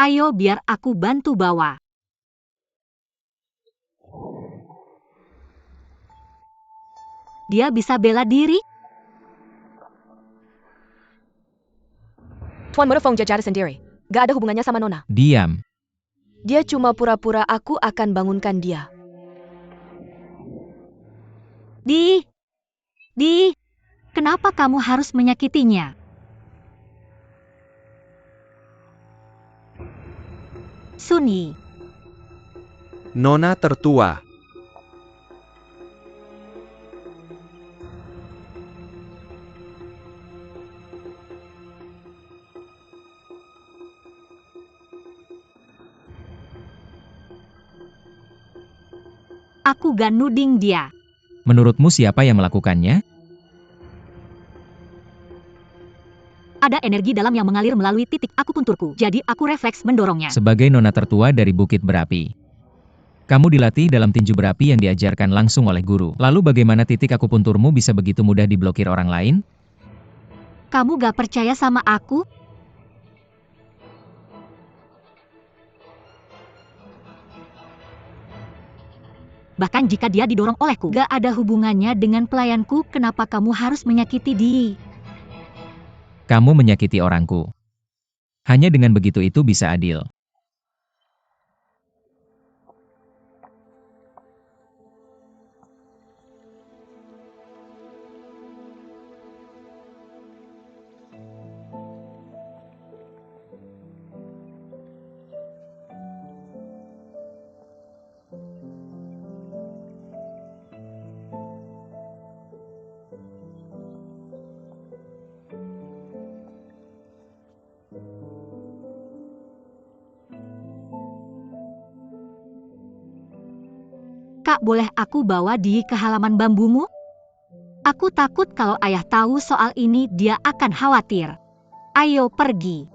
Ayo biar aku bantu bawa. Dia bisa bela diri? Tuan Merefong jajar sendiri. Gak ada hubungannya sama Nona. Diam. Dia cuma pura-pura aku akan bangunkan dia. Di, kenapa kamu harus menyakitinya? Sunyi, Nona tertua. aku gak nuding dia. Menurutmu siapa yang melakukannya? Ada energi dalam yang mengalir melalui titik akupunturku, jadi aku refleks mendorongnya. Sebagai nona tertua dari Bukit Berapi. Kamu dilatih dalam tinju berapi yang diajarkan langsung oleh guru. Lalu bagaimana titik akupunturmu bisa begitu mudah diblokir orang lain? Kamu gak percaya sama aku? Bahkan jika dia didorong olehku, gak ada hubungannya dengan pelayanku, kenapa kamu harus menyakiti dia? Kamu menyakiti orangku. Hanya dengan begitu itu bisa adil. Kak, boleh aku bawa dia ke halaman bambumu? Aku takut kalau ayah tahu soal ini dia akan khawatir. Ayo pergi.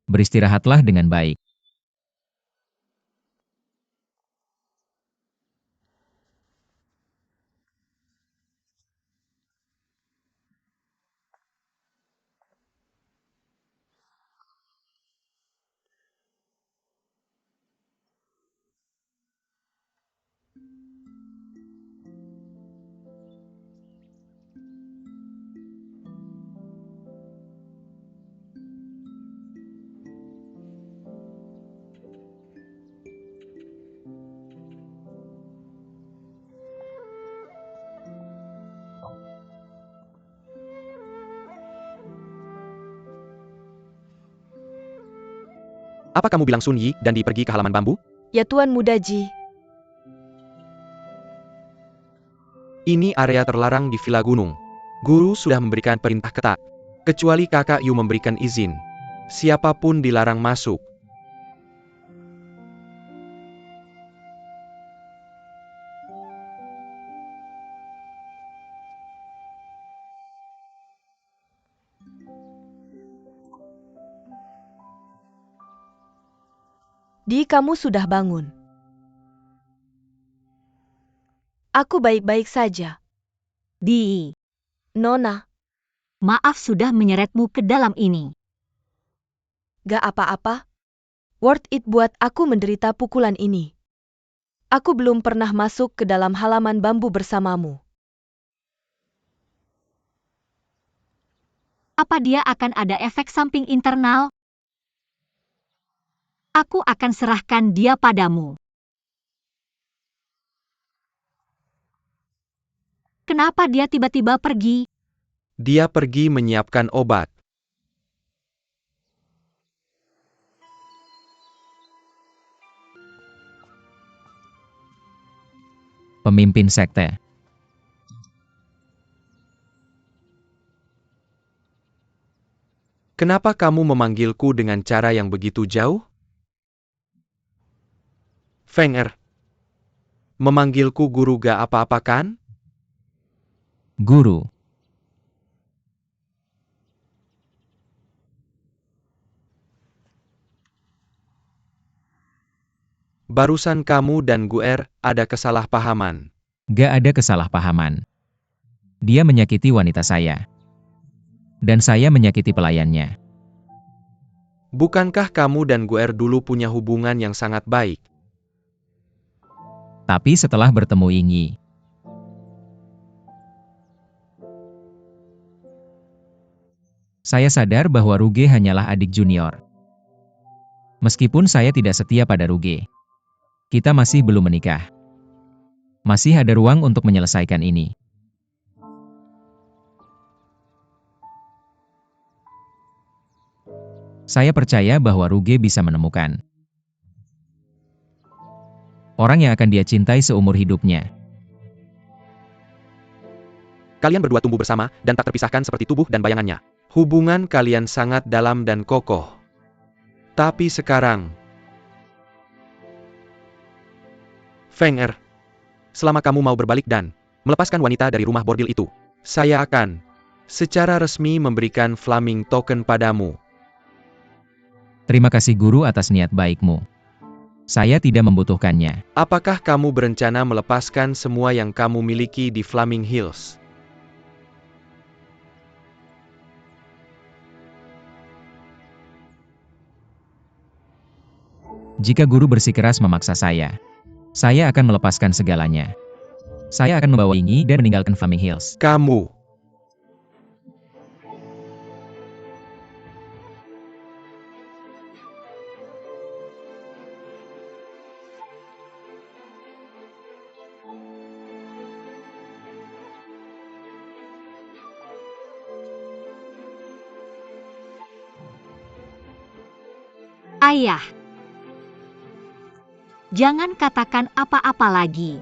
Beristirahatlah dengan baik. Apa kamu bilang Sun Yi dan Di pergi ke halaman bambu? Ya Tuan Muda Ji. Ini area terlarang di Villa Gunung. Guru sudah memberikan perintah ketat. Kecuali kakak Yu memberikan izin. Siapapun dilarang masuk. Di, kamu sudah bangun. Aku baik-baik saja. Di, Nona, maaf sudah menyeretmu ke dalam ini. gak apa-apa. Worth it buat aku menderita pukulan ini. Aku belum pernah masuk ke dalam halaman bambu bersamamu. Apa dia akan ada efek samping internal? Aku akan serahkan dia padamu. Kenapa dia tiba-tiba pergi? Dia pergi menyiapkan obat. Pemimpin sekte. Kenapa kamu memanggilku dengan cara yang begitu jauh? Feng Er, memanggilku guru gak apa-apa kan? Guru. Barusan kamu dan Guer ada kesalahpahaman. Gak ada kesalahpahaman. Dia menyakiti wanita saya. Dan saya menyakiti pelayannya. Bukankah kamu dan Guer dulu punya hubungan yang sangat baik? Tapi setelah bertemu Yingyi, saya sadar bahwa Ruge hanyalah adik junior. Meskipun saya tidak setia pada Ruge, kita masih belum menikah. Masih ada ruang untuk menyelesaikan ini. Saya percaya bahwa Ruge bisa menemukan orang yang akan dia cintai seumur hidupnya. Kalian berdua tumbuh bersama dan tak terpisahkan seperti tubuh dan bayangannya. Hubungan kalian sangat dalam dan kokoh. Tapi sekarang, Feng Er, selama kamu mau berbalik dan melepaskan wanita dari rumah bordil itu, saya akan secara resmi memberikan Flaming Token padamu. Terima kasih guru atas niat baikmu. Saya tidak membutuhkannya. Apakah kamu berencana melepaskan semua yang kamu miliki di Flaming Hills? Jika guru bersikeras memaksa saya akan melepaskan segalanya. Saya akan membawa Yingyi dan meninggalkan Flaming Hills. Kamu. Ayah, jangan katakan apa-apa lagi.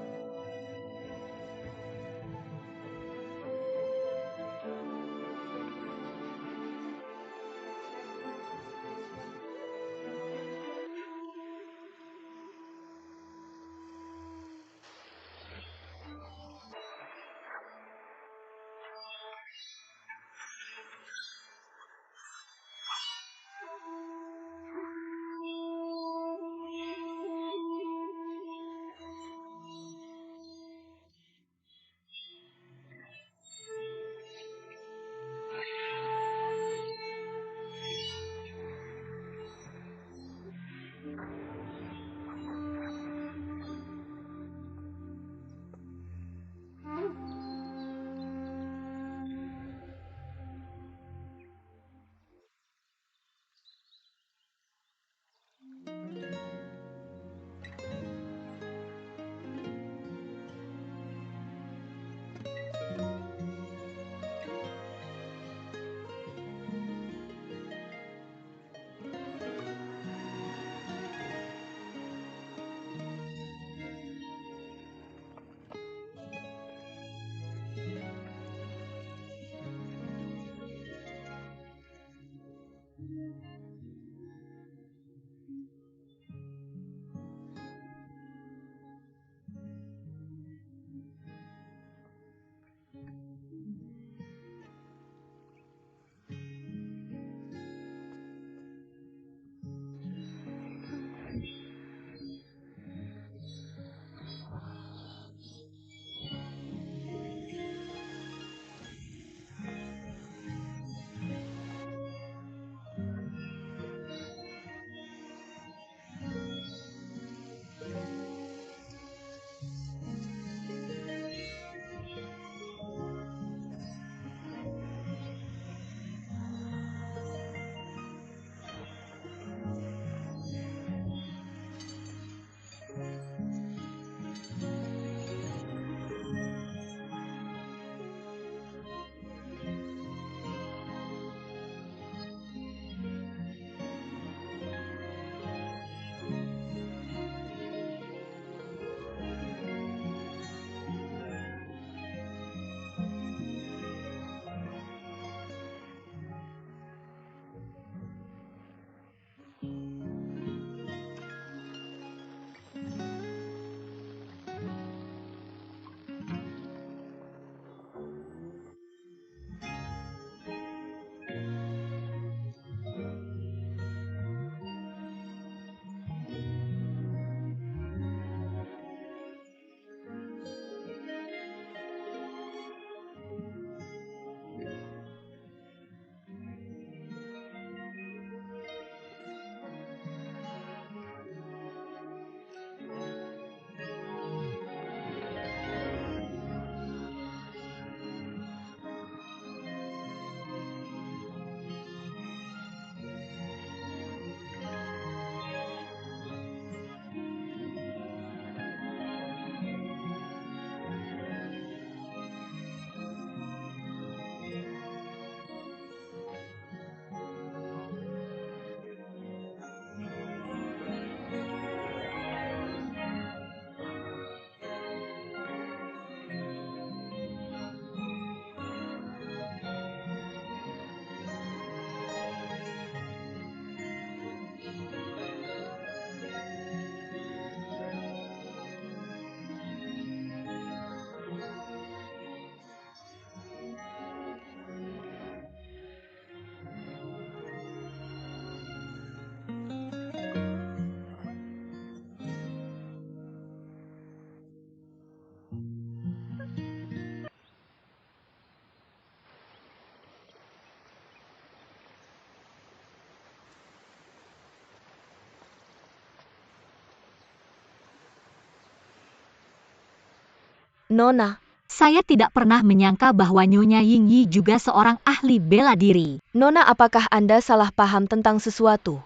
Nona, Saya tidak pernah menyangka bahwa Nyonya Yingyi juga seorang ahli bela diri. Nona, apakah Anda salah paham tentang sesuatu?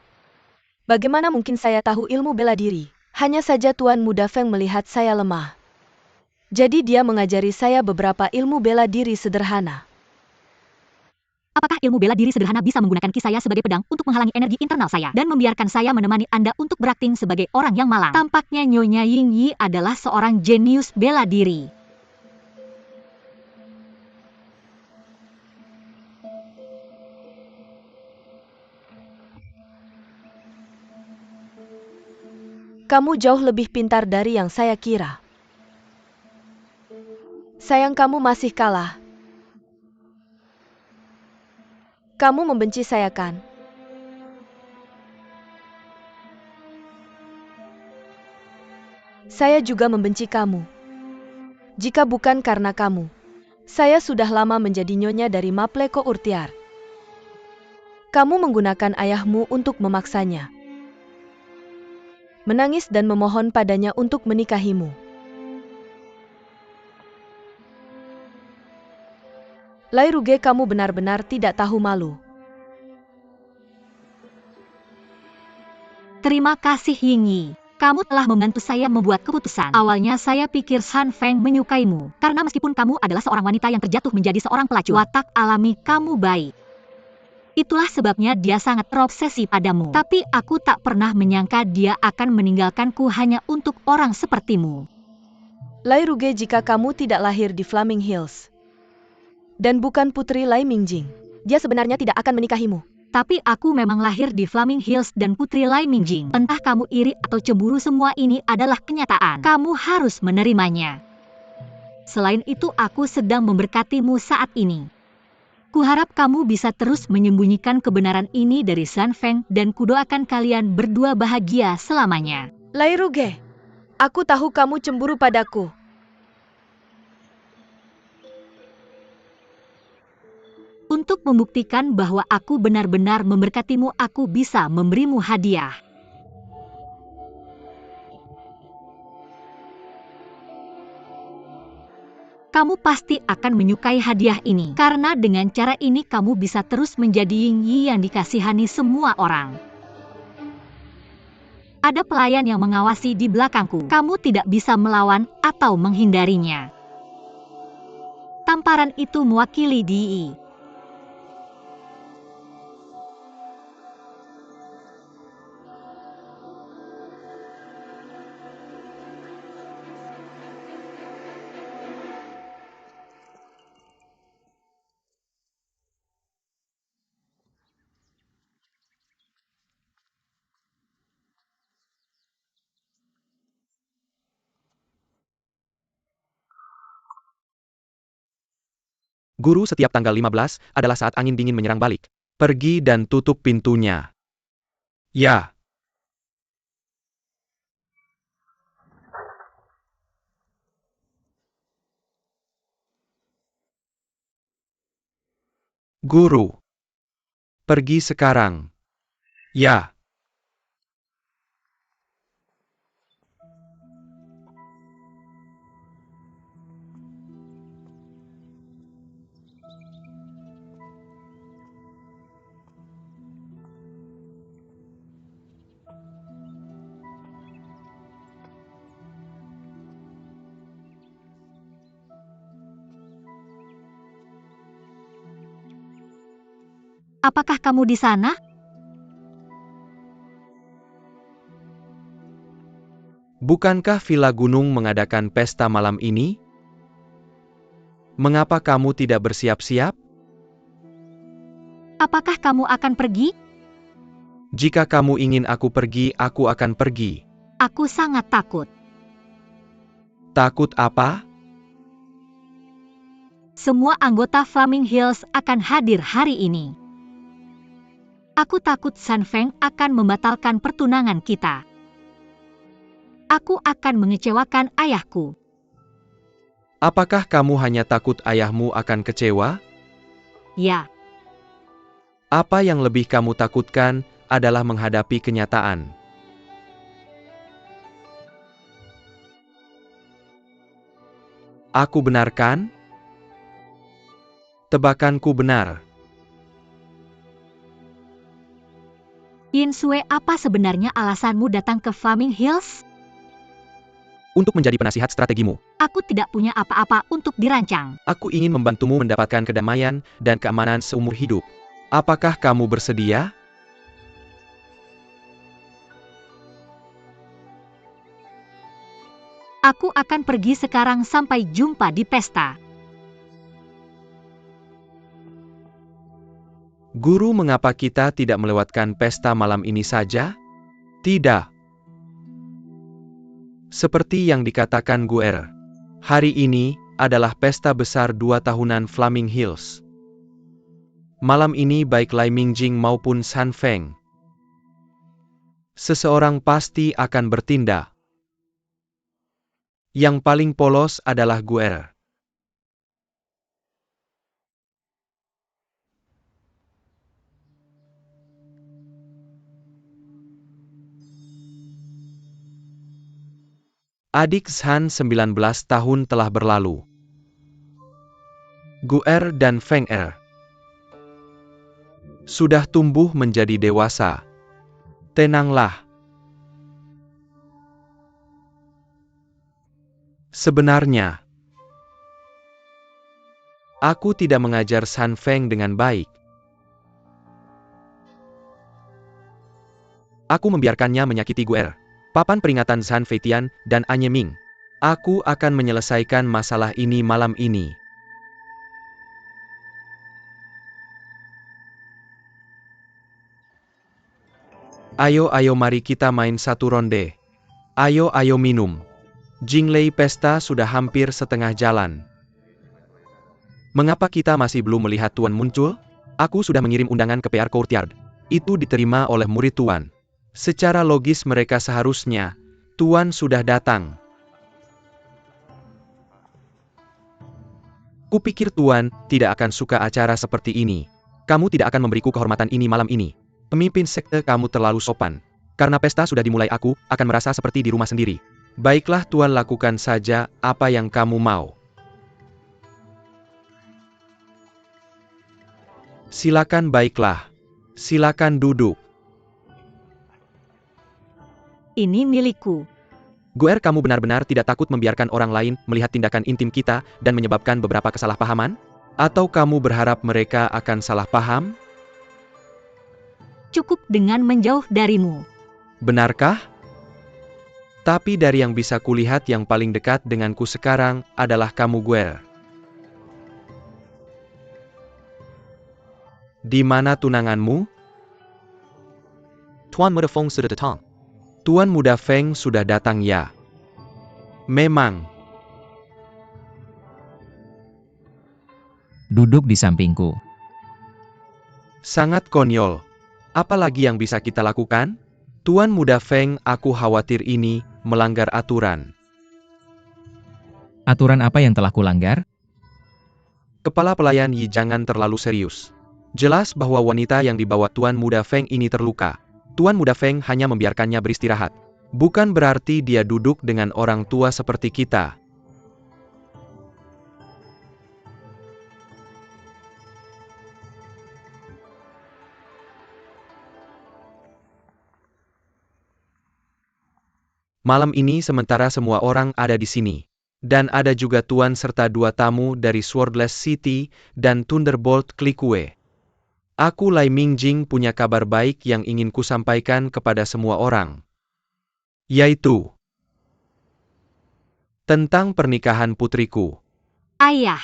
Bagaimana mungkin saya tahu ilmu bela diri? Hanya saja Tuan Muda Feng melihat saya lemah. Jadi dia mengajari saya beberapa ilmu bela diri sederhana. Apakah ilmu bela diri sederhana bisa menggunakan ki saya sebagai pedang untuk menghalangi energi internal saya dan membiarkan saya menemani Anda untuk berakting sebagai orang yang malang? Tampaknya Nyonya Yingyi adalah seorang jenius bela diri. Kamu jauh lebih pintar dari yang saya kira. Sayang, kamu masih kalah. Kamu membenci saya, kan? Saya juga membenci kamu. Jika bukan karena kamu, saya sudah lama menjadi nyonya dari Mapleko Urtiar. Kamu menggunakan ayahmu untuk memaksanya. Menangis dan memohon padanya untuk menikahimu. Lai Ruge, kamu benar-benar tidak tahu malu. Terima kasih Yingyi. Kamu telah membantu saya membuat keputusan. Awalnya saya pikir San Feng menyukaimu, karena meskipun kamu adalah seorang wanita yang terjatuh menjadi seorang pelacur, watak alami kamu baik. Itulah sebabnya dia sangat terobsesi padamu. Tapi aku tak pernah menyangka dia akan meninggalkanku hanya untuk orang sepertimu. Lai Ruge, jika kamu tidak lahir di Flaming Hills dan bukan putri Lai Mingjing, dia sebenarnya tidak akan menikahimu. Tapi aku memang lahir di Flaming Hills dan putri Lai Mingjing. Entah kamu iri atau cemburu, semua ini adalah kenyataan. Kamu harus menerimanya. Selain itu, aku sedang memberkatimu saat ini. Kuharap kamu bisa terus menyembunyikan kebenaran ini dari San Feng dan kudoakan kalian berdua bahagia selamanya. Lai Ruge, aku tahu kamu cemburu padaku. Untuk membuktikan bahwa aku benar-benar memberkatimu, aku bisa memberimu hadiah. Kamu pasti akan menyukai hadiah ini, karena dengan cara ini kamu bisa terus menjadi Yingyi yang dikasihani semua orang. Ada pelayan yang mengawasi di belakangku. Kamu tidak bisa melawan atau menghindarinya. Tamparan itu mewakili Di. Guru, setiap tanggal 15 adalah saat angin dingin menyerang balik. Pergi dan tutup pintunya. Ya. Guru. Pergi sekarang. Ya. Apakah kamu di sana? Bukankah Villa Gunung mengadakan pesta malam ini? Mengapa kamu tidak bersiap-siap? Apakah kamu akan pergi? Jika kamu ingin aku pergi, aku akan pergi. Aku sangat takut. Takut apa? Semua anggota Flaming Hills akan hadir hari ini. Aku takut San Feng akan membatalkan pertunangan kita. Aku akan mengecewakan ayahku. Apakah kamu hanya takut ayahmu akan kecewa? Ya, Apa yang lebih kamu takutkan adalah menghadapi kenyataan. Aku benar kan? Tebakanku benar. Yin Sue, apa sebenarnya alasanmu datang ke Flaming Hills? Untuk menjadi penasihat strategimu. Aku tidak punya apa-apa untuk dirancang. Aku ingin membantumu mendapatkan kedamaian dan keamanan seumur hidup. Apakah kamu bersedia? Aku akan pergi sekarang, sampai jumpa di pesta. Guru, mengapa kita tidak melewatkan pesta malam ini saja? Tidak. Seperti yang dikatakan Guer, hari ini adalah pesta besar 2 tahunan Flaming Hills. Malam ini baik Lai Mingjing maupun San Feng, seseorang pasti akan bertindak. Yang paling polos adalah Guer. Adik Zhan 19 tahun telah berlalu. Guer dan Feng Er sudah tumbuh menjadi dewasa. Tenanglah. Sebenarnya, aku tidak mengajar San Feng dengan baik. Aku membiarkannya menyakiti Guer. Papan peringatan Zhan Feitian dan Anye Ming. Aku akan menyelesaikan masalah ini malam ini. Ayo mari kita main satu ronde. Ayo minum. Jinglei, pesta sudah hampir setengah jalan. Mengapa kita masih belum melihat Tuan muncul? Aku sudah mengirim undangan ke PR Courtyard. Itu diterima oleh murid Tuan. Secara logis mereka seharusnya, Tuan sudah datang. Kupikir Tuan tidak akan suka acara seperti ini. Kamu tidak akan memberiku kehormatan ini malam ini. Pemimpin sekte, kamu terlalu sopan. Karena pesta sudah dimulai, aku akan merasa seperti di rumah sendiri. Baiklah Tuan, lakukan saja apa yang kamu mau. Silakan, baiklah. Silakan duduk. Ini milikku. Guer, kamu benar-benar tidak takut membiarkan orang lain melihat tindakan intim kita dan menyebabkan beberapa kesalahpahaman? Atau kamu berharap mereka akan salah paham? Cukup dengan menjauh darimu. Benarkah? Tapi dari yang bisa kulihat, yang paling dekat denganku sekarang adalah kamu, Guer. Di mana tunanganmu? Tuan Muda Feng sudah datang. Tuan Muda Feng sudah datang, ya. Memang. Duduk di sampingku. Sangat konyol. Apalagi yang bisa kita lakukan? Tuan Muda Feng, aku khawatir ini melanggar aturan. Aturan apa yang telah kulanggar? Kepala pelayan Yi, jangan terlalu serius. Jelas bahwa wanita yang dibawa Tuan Muda Feng ini terluka. Tuan Muda Feng hanya membiarkannya beristirahat. Bukan berarti dia duduk dengan orang tua seperti kita. Malam ini sementara semua orang ada di sini. Dan ada juga Tuan serta 2 tamu dari Swordless City dan Thunderbolt Clique. Aku, Lai Mingjing, punya kabar baik yang ingin kusampaikan kepada semua orang. Yaitu tentang pernikahan putriku. Ayah.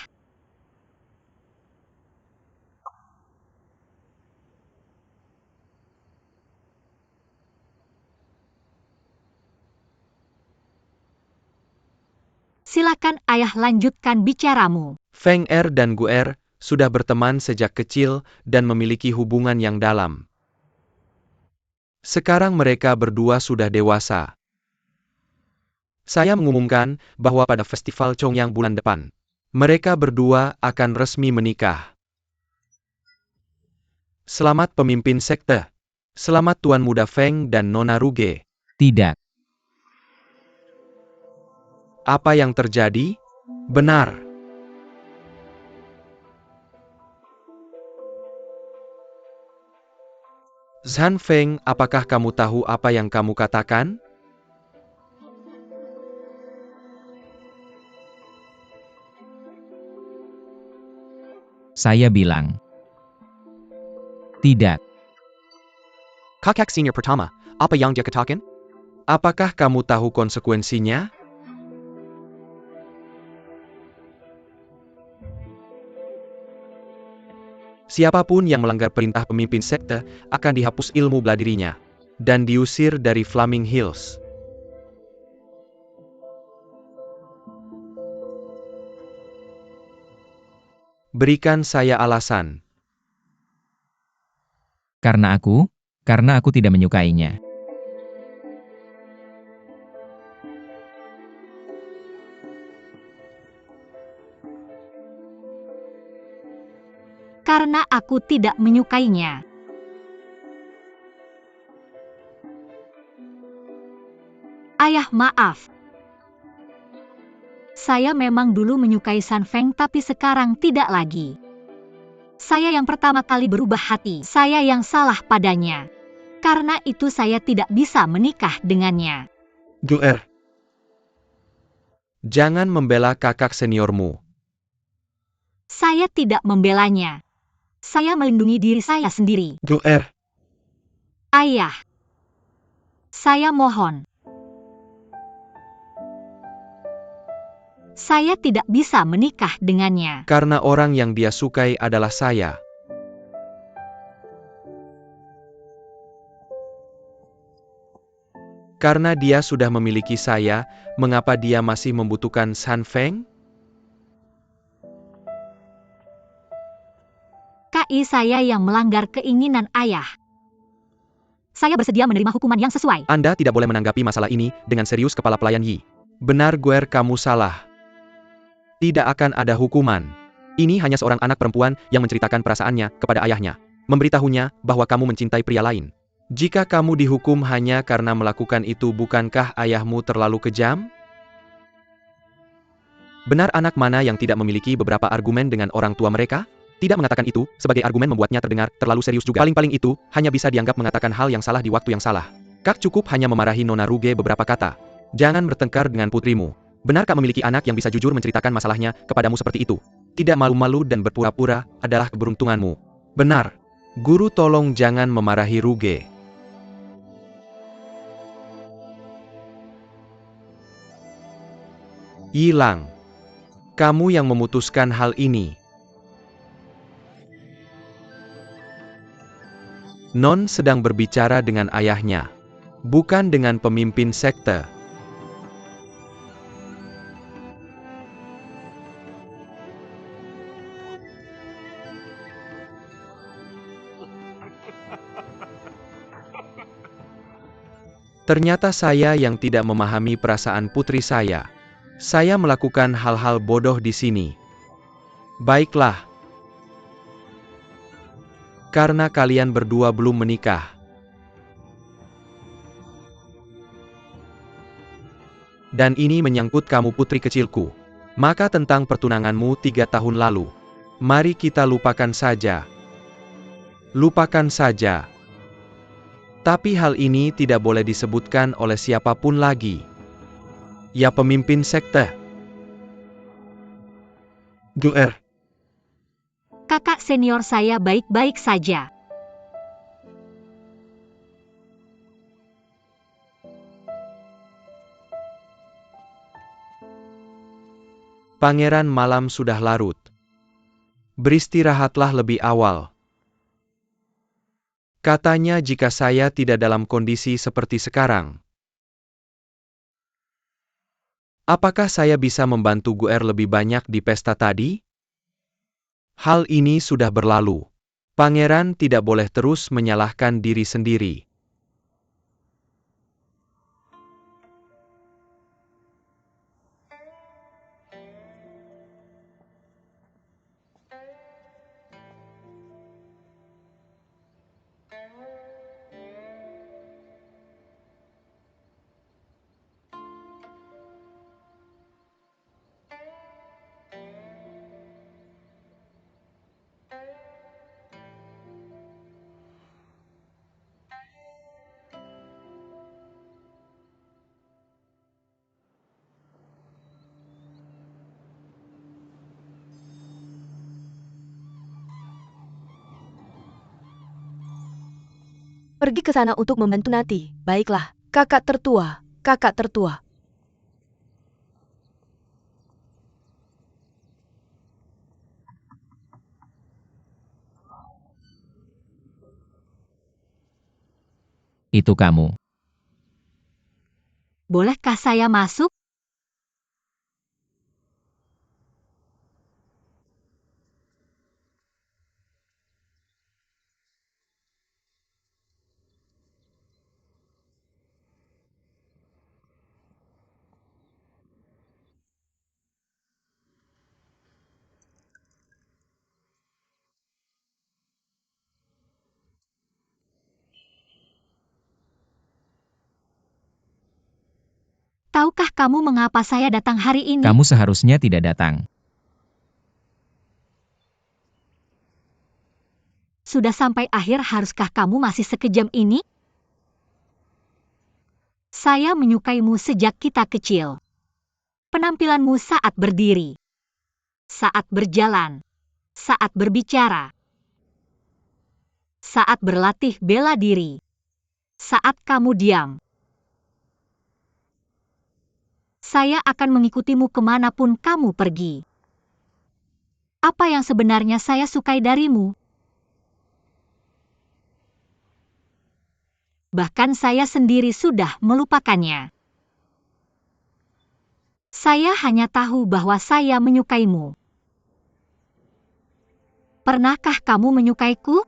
Silakan ayah, lanjutkan bicaramu. Feng Er dan Guer sudah berteman sejak kecil dan memiliki hubungan yang dalam. Sekarang mereka berdua sudah dewasa. Saya mengumumkan bahwa pada festival Chongyang bulan depan, mereka berdua akan resmi menikah. Selamat pemimpin sekte. Selamat Tuan Muda Feng dan Nona Ruge. Tidak. Apa yang terjadi? Benar. Zhan Feng, apakah kamu tahu apa yang kamu katakan? Saya bilang, tidak. Kakak senior pertama, apa yang dia katakan? Apakah kamu tahu konsekuensinya? Siapapun yang melanggar perintah pemimpin sekte akan dihapus ilmu bela dirinya dan diusir dari Flaming Hills. Berikan saya alasan. Karena aku tidak menyukainya. Karena aku tidak menyukainya. Ayah, maaf. Saya memang dulu menyukai Zhan Feng tapi sekarang tidak lagi. Saya yang pertama kali berubah hati. Saya yang salah padanya. Karena itu saya tidak bisa menikah dengannya. Guer. Jangan membela kakak seniormu. Saya tidak membelanya. Saya melindungi diri saya sendiri. Guer. Ayah. Saya mohon. Saya tidak bisa menikah dengannya. Karena orang yang dia sukai adalah saya. Karena dia sudah memiliki saya, mengapa dia masih membutuhkan Zhan Feng? KI saya yang melanggar keinginan ayah. Saya bersedia menerima hukuman yang sesuai. Anda tidak boleh menanggapi masalah ini dengan serius, Kepala Pelayan Yi. Benar, Guer, kamu salah. Tidak akan ada hukuman. Ini hanya seorang anak perempuan yang menceritakan perasaannya kepada ayahnya. Memberitahunya bahwa kamu mencintai pria lain. Jika kamu dihukum hanya karena melakukan itu, bukankah ayahmu terlalu kejam? Benar, anak mana yang tidak memiliki beberapa argumen dengan orang tua mereka? Tidak mengatakan itu sebagai argumen membuatnya terdengar terlalu serius juga. Paling-paling itu hanya bisa dianggap mengatakan hal yang salah di waktu yang salah. Kak cukup hanya memarahi Nona Ruge beberapa kata. Jangan bertengkar dengan putrimu. Benar Kak memiliki anak yang bisa jujur menceritakan masalahnya kepadamu seperti itu? Tidak malu-malu dan berpura-pura adalah keberuntunganmu. Benar. Guru, tolong jangan memarahi Ruge. Yilang. Kamu yang memutuskan hal ini. Non sedang berbicara dengan ayahnya, bukan dengan pemimpin sekte. Ternyata saya yang tidak memahami perasaan putri saya. Saya melakukan hal-hal bodoh di sini. Baiklah. Karena kalian berdua belum menikah. Dan ini menyangkut kamu putri kecilku. Maka tentang pertunanganmu 3 tahun lalu. Mari kita lupakan saja. Lupakan saja. Tapi hal ini tidak boleh disebutkan oleh siapapun lagi. Ya pemimpin sekte. Guer. Kakak senior saya baik-baik saja. Pangeran, malam sudah larut. Beristirahatlah lebih awal. Katanya jika saya tidak dalam kondisi seperti sekarang. Apakah saya bisa membantu Guer lebih banyak di pesta tadi? Hal ini sudah berlalu. Pangeran tidak boleh terus menyalahkan diri sendiri. Pergi ke sana untuk membantu Nati. Baiklah, kakak tertua, kakak tertua. Itu kamu. Bolehkah saya masuk? Tahukah kamu mengapa saya datang hari ini? Kamu seharusnya tidak datang. Sudah sampai akhir, haruskah kamu masih sekejam ini? Saya menyukaimu sejak kita kecil. Penampilanmu saat berdiri, saat berjalan, saat berbicara, saat berlatih bela diri, saat kamu diam. Saya akan mengikutimu kemanapun kamu pergi. Apa yang sebenarnya saya sukai darimu? Bahkan saya sendiri sudah melupakannya. Saya hanya tahu bahwa saya menyukaimu. Pernahkah kamu menyukaiku?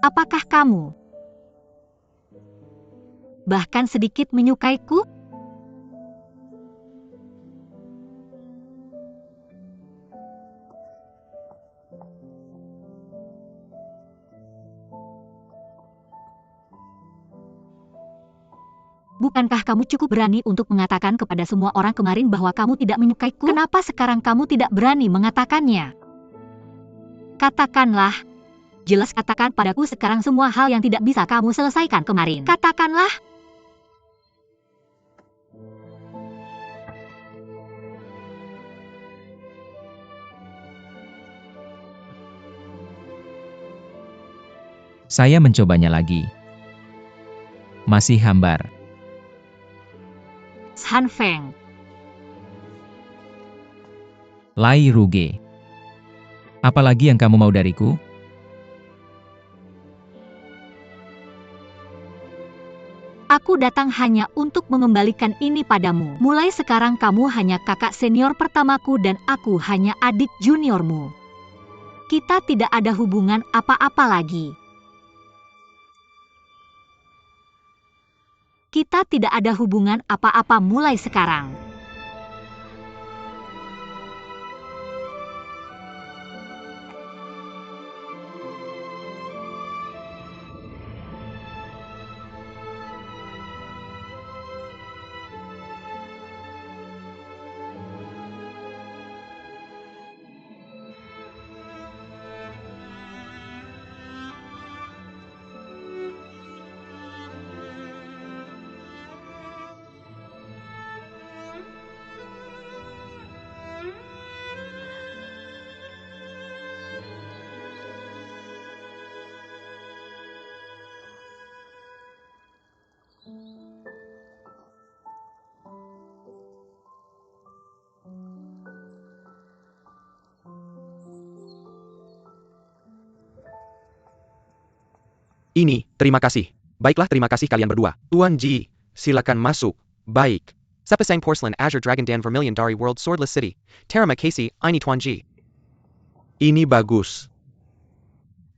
Apakah kamu bahkan sedikit menyukaiku? Bukankah kamu cukup berani untuk mengatakan kepada semua orang kemarin bahwa kamu tidak menyukaiku? Kenapa sekarang kamu tidak berani mengatakannya? Katakanlah. Jelas katakan padaku sekarang semua hal yang tidak bisa kamu selesaikan kemarin. Katakanlah. Saya mencobanya lagi. Masih hambar. Han Feng. Lai Ruge. Apalagi yang kamu mau dariku? Aku datang hanya untuk mengembalikan ini padamu. Mulai sekarang kamu hanya kakak senior pertamaku dan aku hanya adik juniormu. Kita tidak ada hubungan apa-apa lagi. Kita tidak ada hubungan apa-apa mulai sekarang. Ini, terima kasih. Baiklah, terima kasih kalian berdua. Tuan Ji, silakan masuk. Baik. Sepasang Porcelain Azure Dragon Dan Vermilion Dari World Swordless City. Terima kasih, ini Tuan Ji. Ini bagus.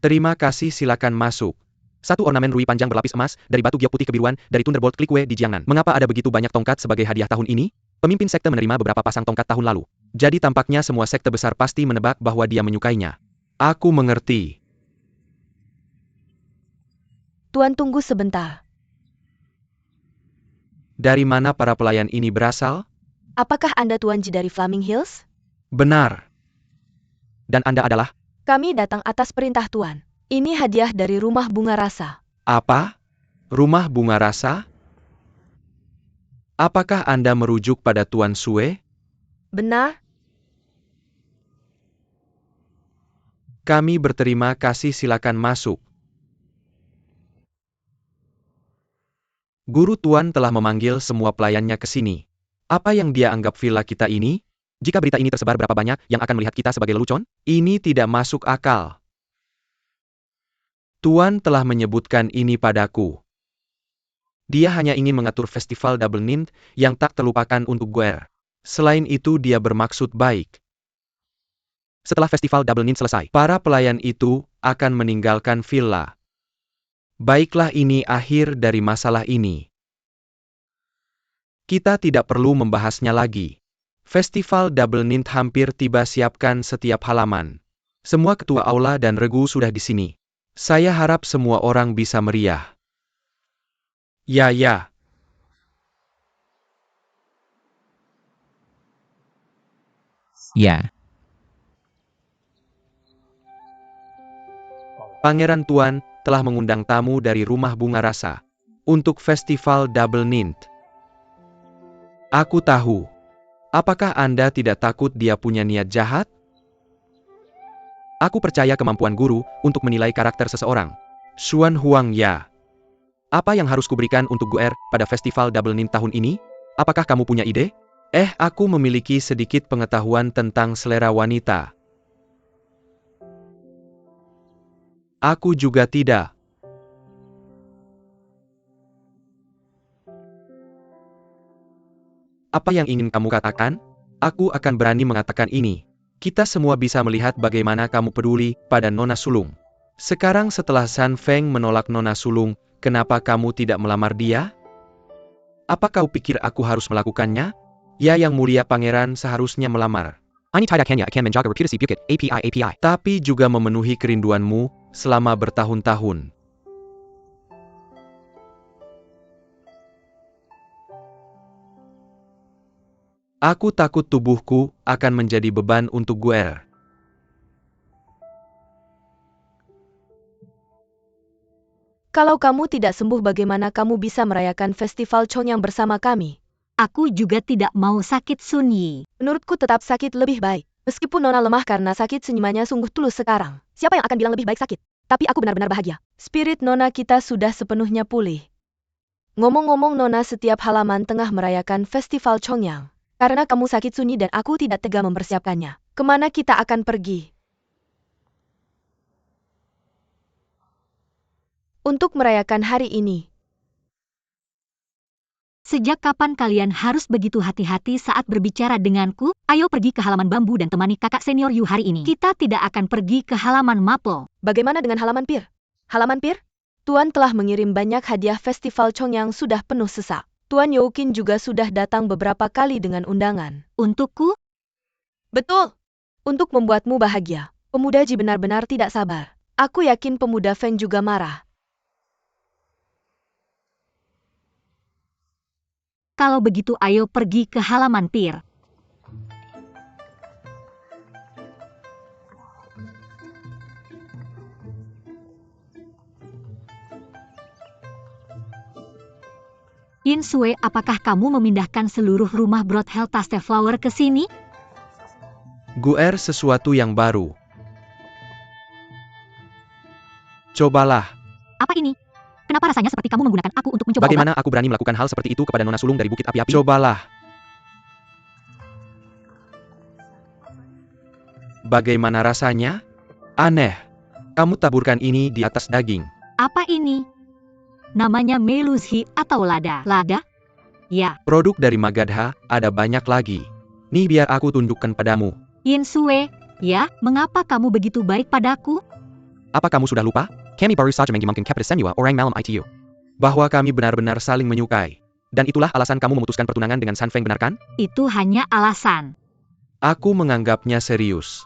Terima kasih, silakan masuk. Satu ornamen rui panjang berlapis emas, dari batu giok putih kebiruan, dari Thunderbolt Clique di Jiangnan. Mengapa ada begitu banyak tongkat sebagai hadiah tahun ini? Pemimpin sekte menerima beberapa pasang tongkat tahun lalu. Jadi tampaknya semua sekte besar pasti menebak bahwa dia menyukainya. Aku mengerti. Tuan tunggu sebentar. Dari mana para pelayan ini berasal? Apakah Anda Tuan Ji dari Flaming Hills? Benar. Dan Anda adalah? Kami datang atas perintah Tuan. Ini hadiah dari Rumah Bunga Rasa. Apa? Rumah Bunga Rasa? Apakah Anda merujuk pada Tuan Sue? Benar? Kami berterima kasih, silakan masuk. Guru Tuan telah memanggil semua pelayannya ke sini. Apa yang dia anggap villa kita ini? Jika berita ini tersebar, berapa banyak yang akan melihat kita sebagai lelucon? Ini tidak masuk akal. Tuan telah menyebutkan ini padaku. Dia hanya ingin mengatur festival Double Nint yang tak terlupakan untuk Guer. Selain itu dia bermaksud baik. Setelah festival Double Nint selesai, para pelayan itu akan meninggalkan villa. Baiklah, ini akhir dari masalah ini. Kita tidak perlu membahasnya lagi. Festival Double Nint hampir tiba, siapkan setiap halaman. Semua ketua aula dan regu sudah di sini. Saya harap semua orang bisa meriah. Ya. Ya. Pangeran Tuan telah mengundang tamu dari Rumah Bunga Rasa untuk festival Double Nint. Aku tahu. Apakah Anda tidak takut dia punya niat jahat? Aku percaya kemampuan guru untuk menilai karakter seseorang. Xuan Huang ya. Apa yang harus kuberikan untuk Guer pada festival Double Nint tahun ini? Apakah kamu punya ide? Aku memiliki sedikit pengetahuan tentang selera wanita. Aku juga tidak. Apa yang ingin kamu katakan? Aku akan berani mengatakan ini. Kita semua bisa melihat bagaimana kamu peduli pada Nona Sulung. Sekarang setelah San Feng menolak Nona Sulung, kenapa kamu tidak melamar dia? Apa kau pikir aku harus melakukannya? Ya, Yang Mulia Pangeran seharusnya melamar. Ini tidak hanya akan menjaga reputasi Bukit API, tapi juga memenuhi kerinduanmu selama bertahun-tahun. Aku takut tubuhku akan menjadi beban untuk Guer. Kalau kamu tidak sembuh, bagaimana kamu bisa merayakan festival Chongyang bersama kami? Aku juga tidak mau sakit, Sun Yi. Menurutku tetap sakit lebih baik. Meskipun Nona lemah karena sakit, senyumannya sungguh tulus sekarang. Siapa yang akan bilang lebih baik sakit? Tapi aku benar-benar bahagia. Spirit Nona kita sudah sepenuhnya pulih. Ngomong-ngomong, Nona, setiap halaman tengah merayakan festival Chongyang. Karena kamu sakit, Sun Yi, dan aku tidak tega mempersiapkannya. Kemana kita akan pergi? Untuk merayakan hari ini. Sejak kapan kalian harus begitu hati-hati saat berbicara denganku? Ayo pergi ke halaman bambu dan temani kakak senior Yu hari ini. Kita tidak akan pergi ke halaman maple. Bagaimana dengan halaman pir? Halaman pir? Tuan telah mengirim banyak hadiah, festival Chongyang sudah penuh sesak. Tuan Youkin juga sudah datang beberapa kali dengan undangan. Untukku? Betul. Untuk membuatmu bahagia. Pemuda Ji benar-benar tidak sabar. Aku yakin pemuda Feng juga marah. Kalau begitu ayo pergi ke halaman pir. Yin Sue, apakah kamu memindahkan seluruh rumah Broadhell Taste Flower ke sini? Guer sesuatu yang baru. Cobalah. Apa ini? Kenapa rasanya seperti kamu menggunakan aku untuk mencoba Bagaimana aku berani melakukan hal seperti itu kepada Nona Sulung dari Bukit Api-Api? Cobalah. Bagaimana rasanya? Aneh. Kamu taburkan ini di atas daging. Apa ini? Namanya Melushi atau lada. Lada? Ya. Produk dari Magadha ada banyak lagi. Nih, biar aku tunjukkan padamu. Yin Sue, ya, mengapa kamu begitu baik padaku? Apa kamu sudah lupa? Kami baru saja mengirimkan kepada semua orang malam itu. Bahwa kami benar-benar saling menyukai. Dan itulah alasan kamu memutuskan pertunangan dengan San Feng, benar kan? Itu hanya alasan. Aku menganggapnya serius.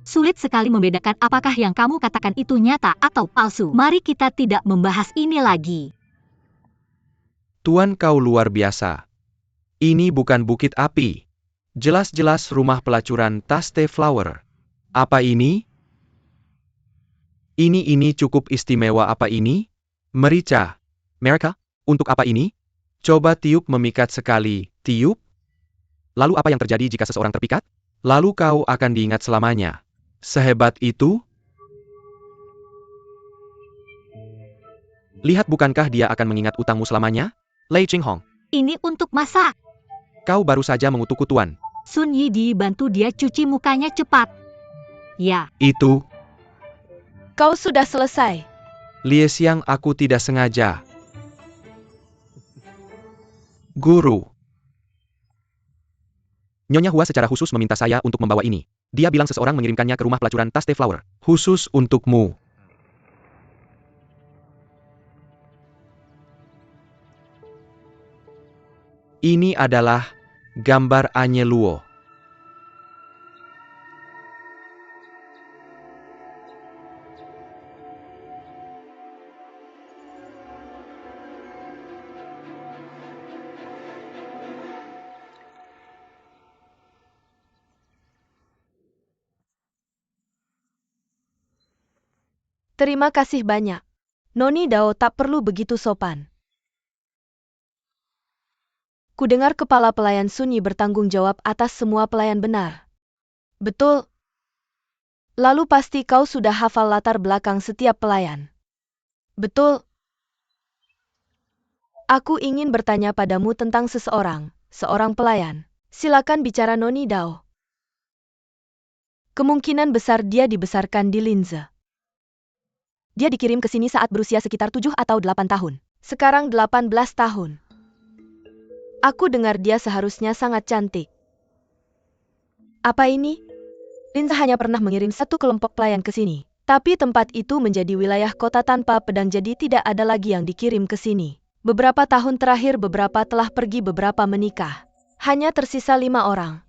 Sulit sekali membedakan apakah yang kamu katakan itu nyata atau palsu. Mari kita tidak membahas ini lagi. Tuan, kau luar biasa. Ini bukan bukit api. Jelas-jelas rumah pelacuran Taste Flower. Apa ini? Ini cukup istimewa. Apa ini? Merica. Mereka? Untuk apa ini? Coba tiup. Memikat sekali. Tiup? Lalu apa yang terjadi jika seseorang terpikat? Lalu kau akan diingat selamanya. Sehebat itu? Lihat, bukankah dia akan mengingat utangmu selamanya? Lei Qinghong, Ini untuk masak. kau baru saja mengutukku, Tuan. Sun Yi dibantu dia cuci mukanya cepat. Ya, Itu, Kau sudah selesai. Lie Xiang, aku tidak sengaja. Guru. Nyonya Hua secara khusus meminta saya untuk membawa ini. Dia bilang seseorang mengirimkannya ke rumah pelacuran Taste Flower. Khusus untukmu. Ini adalah gambar Anye Luo. Terima kasih banyak. Noni Dao tak perlu begitu sopan. Kudengar kepala pelayan Sun Yi bertanggung jawab atas semua pelayan, benar? Betul. Lalu pasti kau sudah hafal latar belakang setiap pelayan. Betul. Aku ingin bertanya padamu tentang seorang pelayan. Silakan bicara, Noni Dao. Kemungkinan besar dia dibesarkan di Linze. Dia dikirim ke sini saat berusia sekitar 7 atau 8 tahun. Sekarang 18 tahun. Aku dengar dia seharusnya sangat cantik. Apa ini? Linze hanya pernah mengirim satu kelompok pelayan ke sini. Tapi tempat itu menjadi wilayah kota tanpa pedang, jadi tidak ada lagi yang dikirim ke sini. Beberapa tahun terakhir beberapa telah pergi, beberapa menikah. Hanya tersisa 5 orang.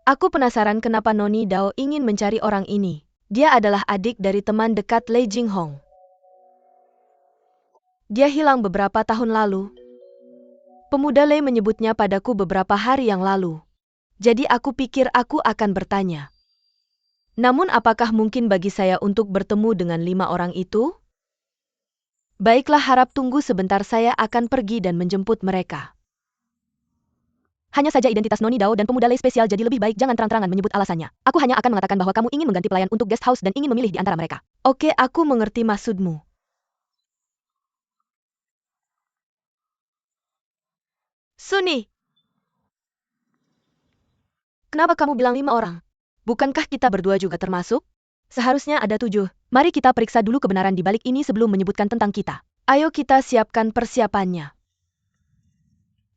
Aku penasaran kenapa Noni Dao ingin mencari orang ini. Dia adalah adik dari teman dekat Lei Jinghong. Dia hilang beberapa tahun lalu. Pemuda Lei menyebutnya padaku beberapa hari yang lalu. Jadi aku pikir aku akan bertanya. Namun apakah mungkin bagi saya untuk bertemu dengan 5 orang itu? Baiklah, harap tunggu sebentar, saya akan pergi dan menjemput mereka. Hanya saja identitas Noni Dao dan pemuda Lei spesial, jadi lebih baik jangan terang-terangan menyebut alasannya. Aku hanya akan mengatakan bahwa kamu ingin mengganti pelayan untuk guest house dan ingin memilih di antara mereka. Oke, aku mengerti maksudmu. Sunyi, kenapa kamu bilang 5 orang? Bukankah kita berdua juga termasuk? Seharusnya ada 7. Mari kita periksa dulu kebenaran di balik ini sebelum menyebutkan tentang kita. Ayo kita siapkan persiapannya.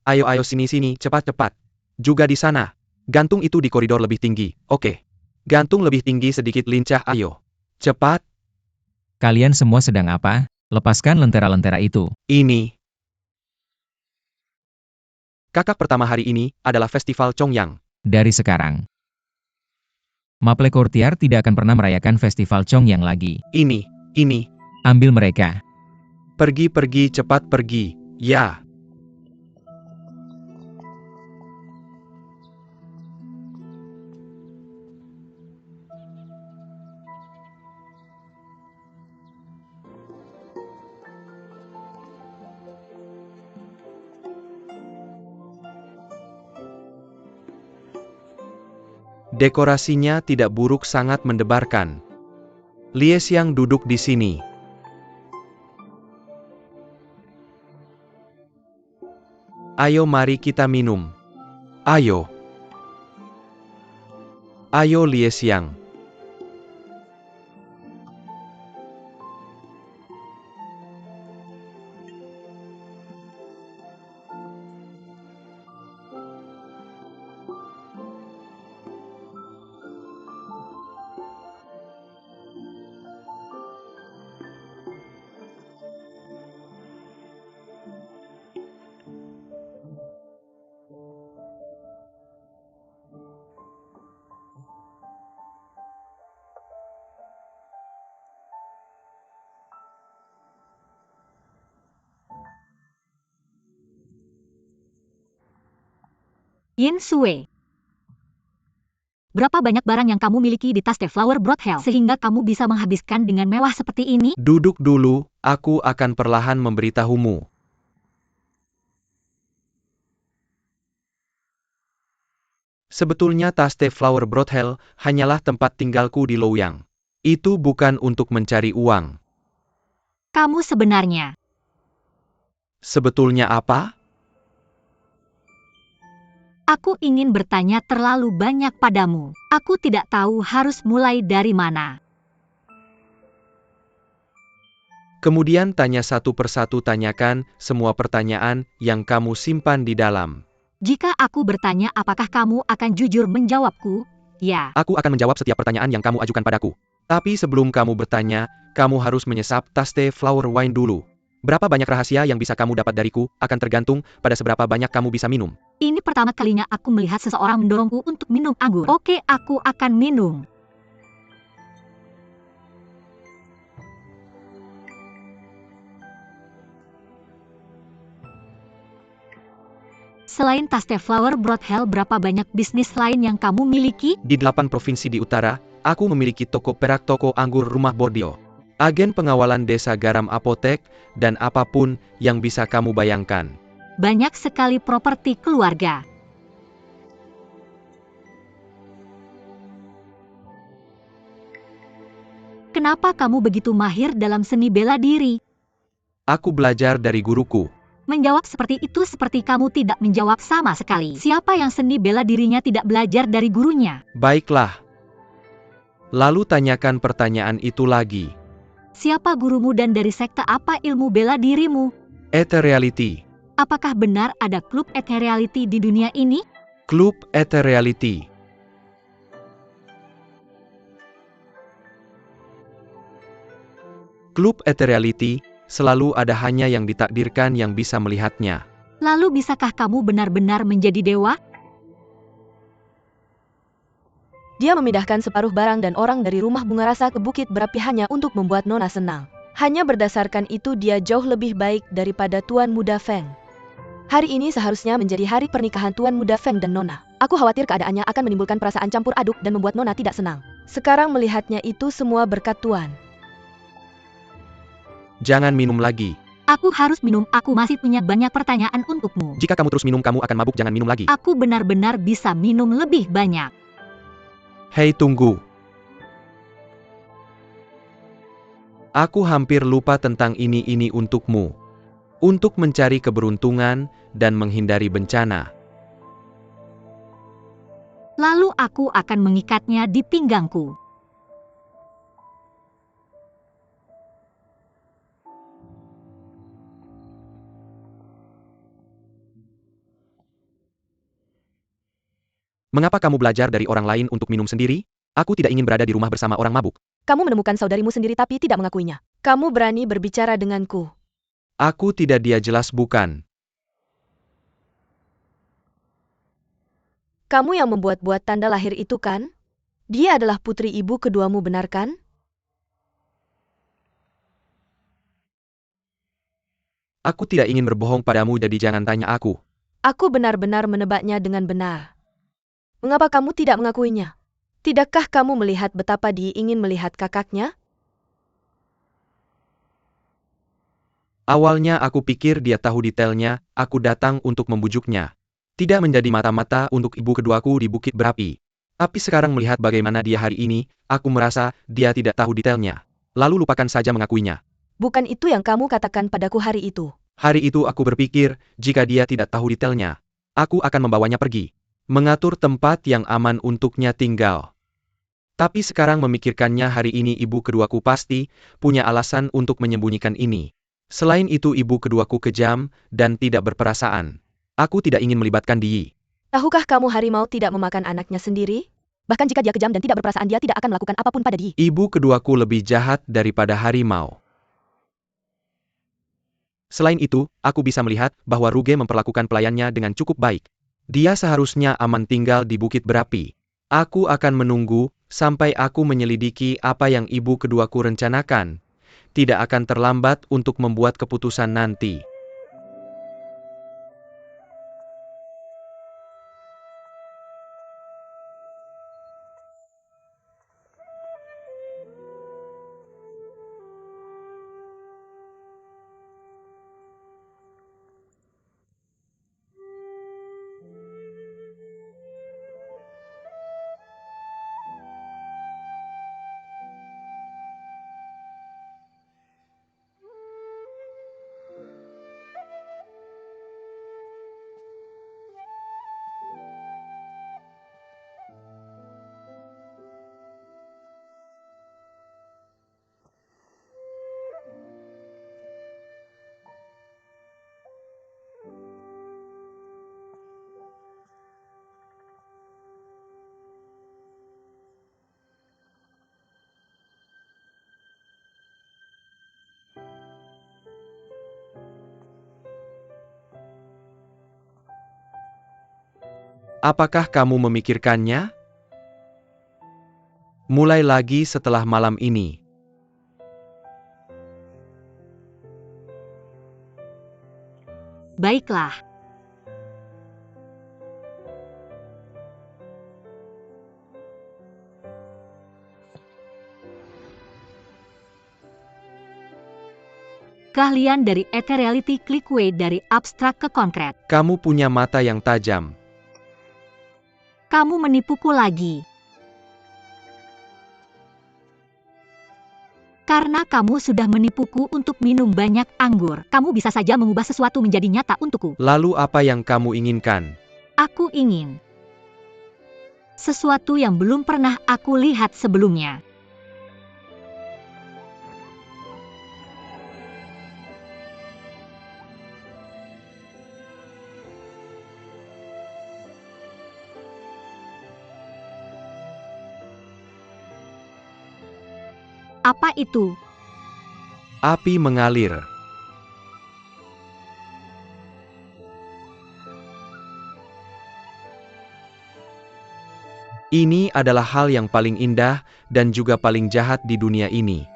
Ayo sini, cepat. Juga di sana. Gantung itu di koridor lebih tinggi, oke. Gantung lebih tinggi sedikit, lincah, ayo. Cepat. Kalian semua sedang apa? Lepaskan lentera-lentera itu. Ini. Kakak pertama hari ini adalah Festival Chongyang. Dari sekarang, Maple Courtier tidak akan pernah merayakan festival Chongyang lagi. Ini. Ambil mereka. Pergi, cepat pergi. Ya. Dekorasinya tidak buruk, sangat mendebarkan. Lie Xiang duduk di sini. Ayo, mari kita minum. Ayo. Ayo, Lie Xiang. Yin Sue. Berapa banyak barang yang kamu miliki di tas The Flower Brought Hell sehingga kamu bisa menghabiskan dengan mewah seperti ini? Duduk dulu, aku akan perlahan memberitahumu. Sebetulnya tas The Flower Brought Hell hanyalah tempat tinggalku di Loyang. Itu bukan untuk mencari uang. Kamu sebenarnya Sebetulnya apa? Aku ingin bertanya terlalu banyak padamu. Aku tidak tahu harus mulai dari mana. Kemudian tanya satu persatu, tanyakan semua pertanyaan yang kamu simpan di dalam. Jika aku bertanya apakah kamu akan jujur menjawabku? Ya. Aku akan menjawab setiap pertanyaan yang kamu ajukan padaku. Tapi sebelum kamu bertanya, kamu harus menyesap tas The Flower Wine dulu. Berapa banyak rahasia yang bisa kamu dapat dariku, akan tergantung pada seberapa banyak kamu bisa minum. Ini pertama kalinya aku melihat seseorang mendorongku untuk minum anggur. Oke, aku akan minum. Selain tas The Flower Brought Hell, berapa banyak bisnis lain yang kamu miliki? Di 8 provinsi di utara, aku memiliki toko perak, toko anggur, rumah bordio, agen pengawalan desa, garam, apotek, dan apapun yang bisa kamu bayangkan. Banyak sekali properti keluarga. Kenapa kamu begitu mahir dalam seni bela diri? Aku belajar dari guruku. Menjawab seperti itu seperti kamu tidak menjawab sama sekali. Siapa yang seni bela dirinya tidak belajar dari gurunya? Baiklah. Lalu tanyakan pertanyaan itu lagi. Siapa gurumu dan dari sekte apa ilmu bela dirimu? Ethereality. Apakah benar ada klub Ethereality di dunia ini? Klub Ethereality. Klub Ethereality selalu ada, hanya yang ditakdirkan yang bisa melihatnya. Lalu bisakah kamu benar-benar menjadi dewa? Dia memindahkan separuh barang dan orang dari rumah bunga rasa ke bukit berapi hanya untuk membuat Nona senang. Hanya berdasarkan itu dia jauh lebih baik daripada Tuan Muda Feng. Hari ini seharusnya menjadi hari pernikahan Tuan Muda Feng dan Nona. Aku khawatir keadaannya akan menimbulkan perasaan campur aduk dan membuat Nona tidak senang. Sekarang melihatnya itu semua berkat Tuan. Jangan minum lagi. Aku harus minum, aku masih punya banyak pertanyaan untukmu. Jika kamu terus minum, kamu akan mabuk. Jangan minum lagi. Aku benar-benar bisa minum lebih banyak. Hei, tunggu. Aku hampir lupa tentang ini untukmu. Untuk mencari keberuntungan dan menghindari bencana. Lalu aku akan mengikatnya di pinggangku. Mengapa kamu belajar dari orang lain untuk minum sendiri? Aku tidak ingin berada di rumah bersama orang mabuk. Kamu menemukan saudarimu sendiri tapi tidak mengakuinya. Kamu berani berbicara denganku. Aku tidak, dia jelas bukan. Kamu yang membuat-buat tanda lahir itu kan? Dia adalah putri ibu keduamu, benar kan? Aku tidak ingin berbohong padamu, jadi jangan tanya aku. Aku benar-benar menebaknya dengan benar. Mengapa kamu tidak mengakuinya? Tidakkah kamu melihat betapa dia ingin melihat kakaknya? Awalnya aku pikir dia tahu detailnya, aku datang untuk membujuknya. Tidak menjadi mata-mata untuk ibu keduaku di Bukit Berapi. Tapi sekarang melihat bagaimana dia hari ini, aku merasa dia tidak tahu detailnya. Lalu lupakan saja mengakuinya. Bukan itu yang kamu katakan padaku hari itu. Hari itu aku berpikir, jika dia tidak tahu detailnya, aku akan membawanya pergi. Mengatur tempat yang aman untuknya tinggal. Tapi sekarang memikirkannya, hari ini ibu keduaku pasti punya alasan untuk menyembunyikan ini. Selain itu ibu keduaku kejam dan tidak berperasaan. Aku tidak ingin melibatkan dia. Tahukah kamu harimau tidak memakan anaknya sendiri? Bahkan jika dia kejam dan tidak berperasaan, dia tidak akan melakukan apapun pada dia. Ibu keduaku lebih jahat daripada harimau. Selain itu, aku bisa melihat bahwa Ruge memperlakukan pelayannya dengan cukup baik. Dia seharusnya aman tinggal di Bukit Berapi. Aku akan menunggu sampai aku menyelidiki apa yang ibu keduaku rencanakan. Tidak akan terlambat untuk membuat keputusan nanti. Apakah kamu memikirkannya? Mulai lagi setelah malam ini. Baiklah. Keahlian dari Ethereality Clickway dari abstrak ke konkret. Kamu punya mata yang tajam. Kamu menipuku lagi. Karena kamu sudah menipuku untuk minum banyak anggur, kamu bisa saja mengubah sesuatu menjadi nyata untukku. Lalu apa yang kamu inginkan? Aku ingin sesuatu yang belum pernah aku lihat sebelumnya. Apa itu? Api mengalir. Ini adalah hal yang paling indah dan juga paling jahat di dunia ini.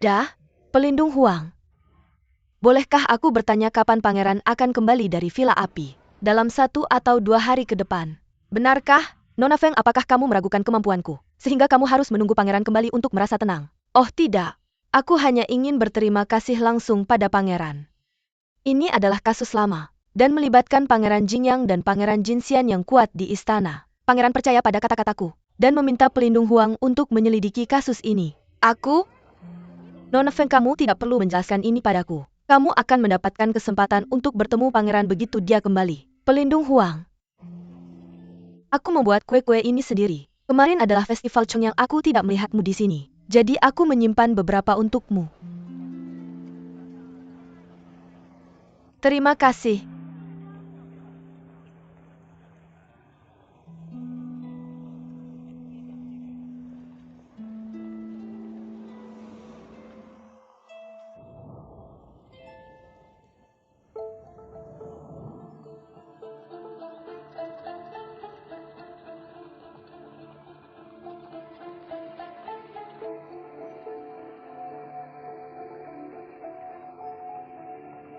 Dah, pelindung Huang. Bolehkah aku bertanya kapan pangeran akan kembali dari Villa Api? Dalam 1 atau 2 hari ke depan. Benarkah, Nona Feng, apakah kamu meragukan kemampuanku? Sehingga kamu harus menunggu pangeran kembali untuk merasa tenang? Oh tidak, aku hanya ingin berterima kasih langsung pada pangeran. Ini adalah kasus lama, dan melibatkan Pangeran Jingyang dan Pangeran Jinxian yang kuat di istana. Pangeran percaya pada kata-kataku, dan meminta pelindung Huang untuk menyelidiki kasus ini. Aku? Nona Feng, kamu tidak perlu menjelaskan ini padaku. Kamu akan mendapatkan kesempatan untuk bertemu pangeran begitu dia kembali. Pelindung Huang. Aku membuat kue-kue ini sendiri. Kemarin adalah festival Chong yang aku tidak melihatmu di sini. Jadi aku menyimpan beberapa untukmu. Terima kasih.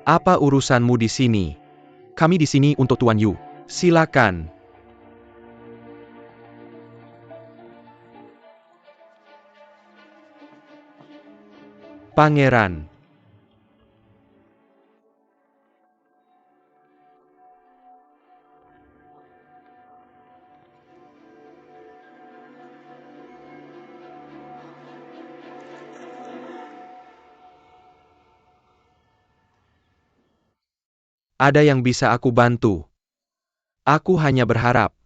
Apa urusanmu di sini? Kami di sini untuk Tuan Yu. Silakan. Pangeran. Ada yang bisa aku bantu? Aku hanya berharap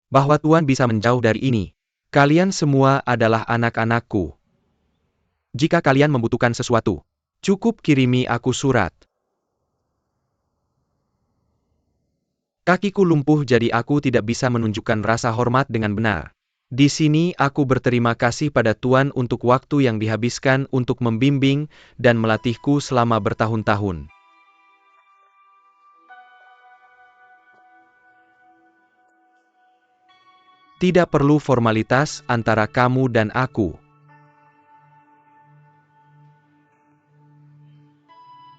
bahwa Tuan bisa menjauh dari ini. Kalian semua adalah anak-anakku. Jika kalian membutuhkan sesuatu, cukup kirimi aku surat. Kakiku lumpuh jadi aku tidak bisa menunjukkan rasa hormat dengan benar. Di sini aku berterima kasih pada Tuan untuk waktu yang dihabiskan untuk membimbing dan melatihku selama bertahun-tahun. Tidak perlu formalitas antara kamu dan aku.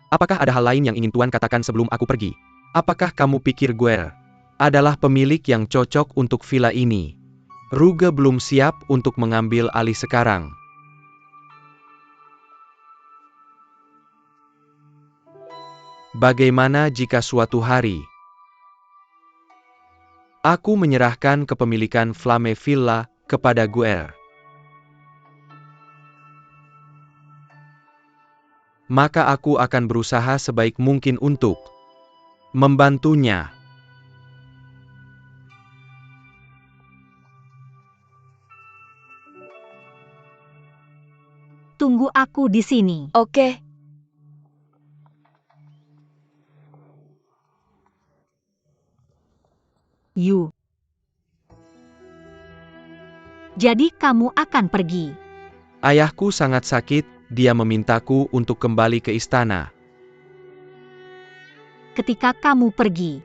Apakah ada hal lain yang ingin Tuan katakan sebelum aku pergi? Apakah kamu pikir gue adalah pemilik yang cocok untuk villa ini? Ruge belum siap untuk mengambil alih sekarang. Bagaimana jika suatu hari aku menyerahkan kepemilikan Flame Villa kepada Guer? Maka aku akan berusaha sebaik mungkin untuk membantunya. Tunggu aku di sini. Oke. Yu. Jadi kamu akan pergi. Ayahku sangat sakit, dia memintaku untuk kembali ke istana. Ketika kamu pergi,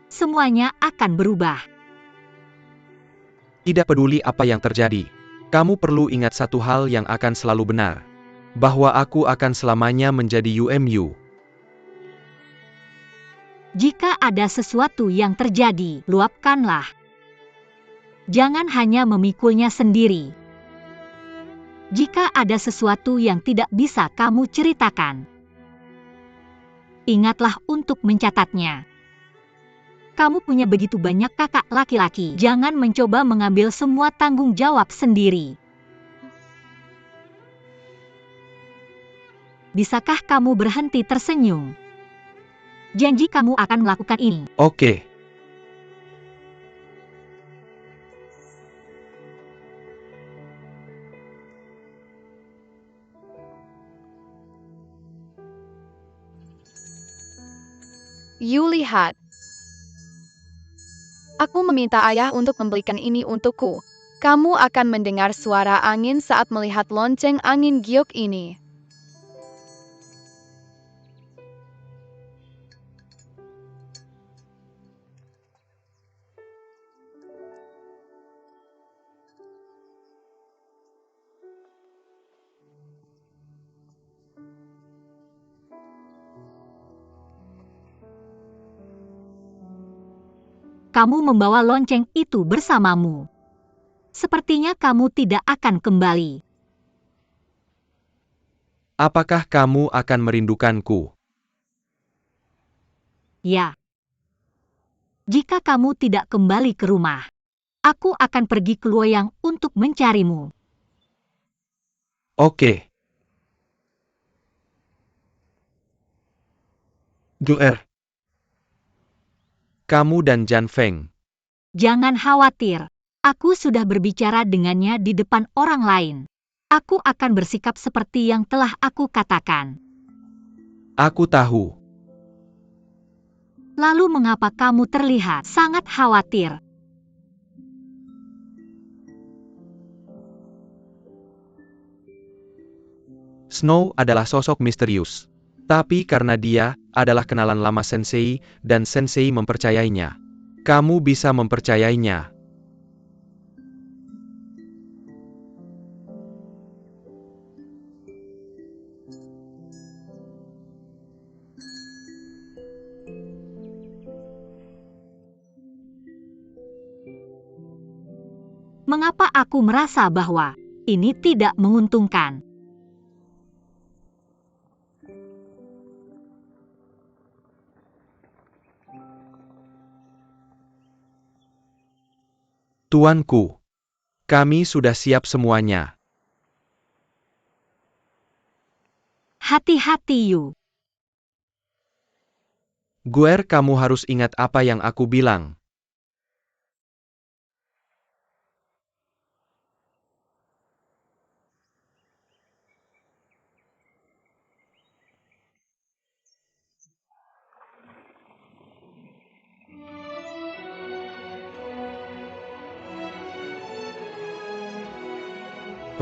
semuanya akan berubah. Tidak peduli apa yang terjadi, kamu perlu ingat satu hal yang akan selalu benar. Bahwa aku akan selamanya menjadi UMU. Jika ada sesuatu yang terjadi, luapkanlah. Jangan hanya memikulnya sendiri. Jika ada sesuatu yang tidak bisa kamu ceritakan, ingatlah untuk mencatatnya. Kamu punya begitu banyak kakak laki-laki, jangan mencoba mengambil semua tanggung jawab sendiri. Bisakah kamu berhenti tersenyum? Janji kamu akan melakukan ini. Oke. You lihat. Aku meminta ayah untuk membelikan ini untukku. Kamu akan mendengar suara angin saat melihat lonceng angin giok ini. Kamu membawa lonceng itu bersamamu. Sepertinya kamu tidak akan kembali. Apakah kamu akan merindukanku? Ya. Jika kamu tidak kembali ke rumah, aku akan pergi ke Luoyang untuk mencarimu. Oke. Guer. Kamu dan Jan Feng. Jangan khawatir, aku sudah berbicara dengannya di depan orang lain. Aku akan bersikap seperti yang telah aku katakan. Aku tahu. Lalu mengapa kamu terlihat sangat khawatir? Snow adalah sosok misterius. Tapi karena dia adalah kenalan lama Sensei, dan Sensei mempercayainya. Kamu bisa mempercayainya. Mengapa aku merasa bahwa ini tidak menguntungkan? Tuanku. Kami sudah siap semuanya. Hati-hati, Yu. Guer, kamu harus ingat apa yang aku bilang.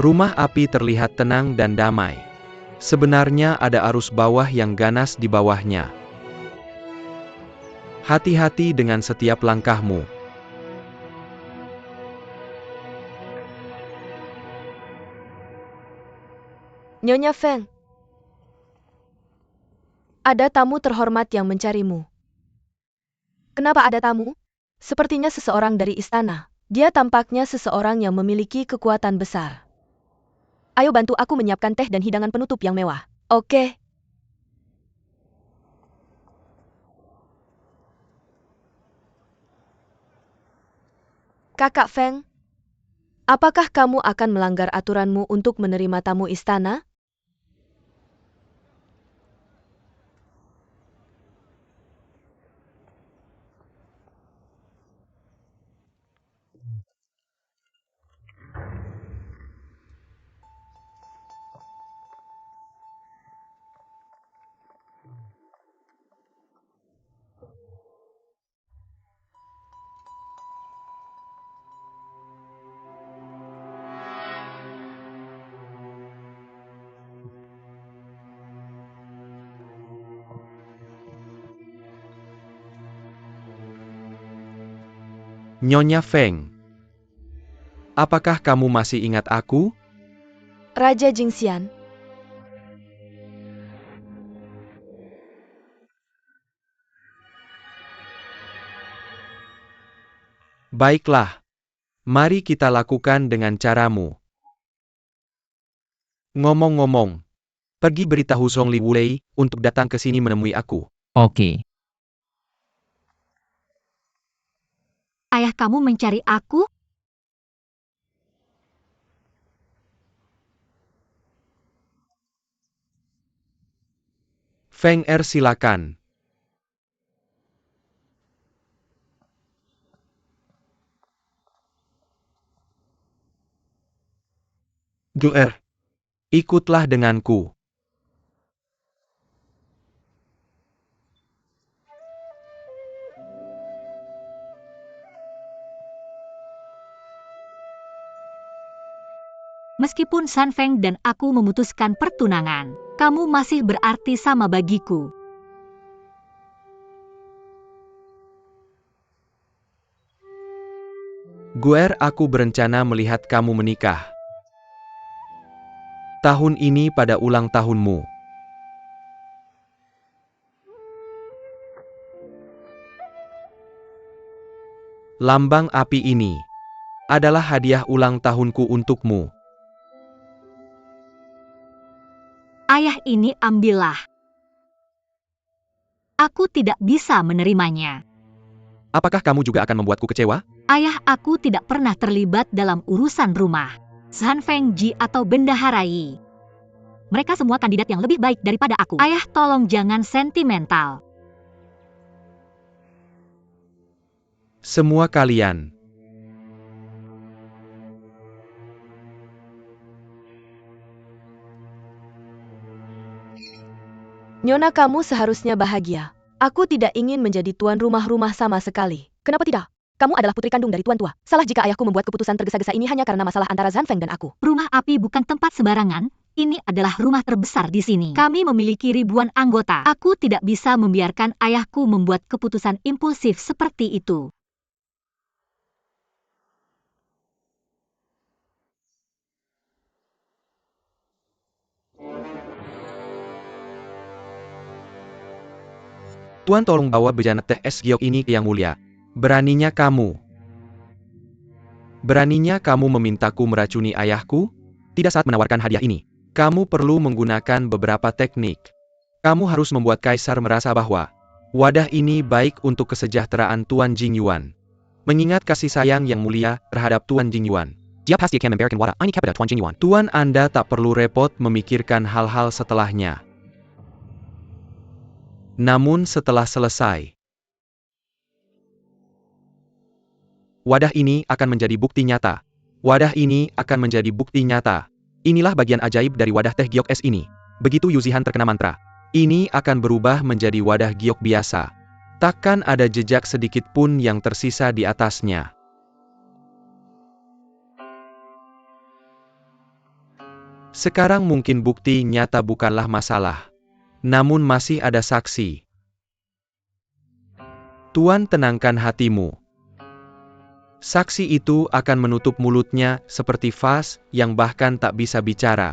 Rumah api terlihat tenang dan damai. Sebenarnya ada arus bawah yang ganas di bawahnya. Hati-hati dengan setiap langkahmu. Nyonya Feng. Ada tamu terhormat yang mencarimu. Kenapa ada tamu? Sepertinya seseorang dari istana. Dia tampaknya seseorang yang memiliki kekuatan besar. Ayo bantu aku menyiapkan teh dan hidangan penutup yang mewah. Oke. Kakak Feng, apakah kamu akan melanggar aturanmu untuk menerima tamu istana? Nyonya Feng. Apakah kamu masih ingat aku? Raja Jingxian. Baiklah. Mari kita lakukan dengan caramu. Ngomong-ngomong, pergi beritahu Zhongli Wulei untuk datang ke sini menemui aku. Oke. Ayah kamu mencari aku? Feng Er, silakan. Guer, ikutlah denganku. Meskipun San Feng dan aku memutuskan pertunangan, kamu masih berarti sama bagiku. Guer, aku berencana melihat kamu menikah. Tahun ini pada ulang tahunmu. Lambang api ini adalah hadiah ulang tahunku untukmu. Ayah, ini ambillah. Aku tidak bisa menerimanya. Apakah kamu juga akan membuatku kecewa? Ayah, aku tidak pernah terlibat dalam urusan rumah, San Feng Ji atau Bendahara Yi. Mereka semua kandidat yang lebih baik daripada aku. Ayah, tolong jangan sentimental. Semua kalian. Nyona, kamu seharusnya bahagia. Aku tidak ingin menjadi tuan rumah sama sekali. Kenapa tidak? Kamu adalah putri kandung dari tuan tua. Salah jika ayahku membuat keputusan tergesa-gesa ini hanya karena masalah antara Zhan Feng dan aku. Rumah api bukan tempat sembarangan. Ini adalah rumah terbesar di sini. Kami memiliki ribuan anggota. Aku tidak bisa membiarkan ayahku membuat keputusan impulsif seperti itu. Tuan, tolong bawa bejana teh es giok ini ke Yang Mulia. Beraninya kamu memintaku meracuni ayahku? Tidak saat menawarkan hadiah ini. Kamu perlu menggunakan beberapa teknik. Kamu harus membuat Kaisar merasa bahwa wadah ini baik untuk kesejahteraan Tuan Jingyuan. Mengingat kasih sayang Yang Mulia terhadap Tuan Jingyuan. Tuan, Anda tak perlu repot memikirkan hal-hal setelahnya. Namun setelah selesai, wadah ini akan menjadi bukti nyata. Wadah ini akan menjadi bukti nyata. Inilah bagian ajaib dari wadah teh giok es ini. Begitu Yuzihan terkena mantra, ini akan berubah menjadi wadah giok biasa. Takkan ada jejak sedikit pun yang tersisa di atasnya. Sekarang mungkin bukti nyata bukanlah masalah. Namun masih ada saksi. Tuan, tenangkan hatimu. Saksi itu akan menutup mulutnya seperti vas yang bahkan tak bisa bicara.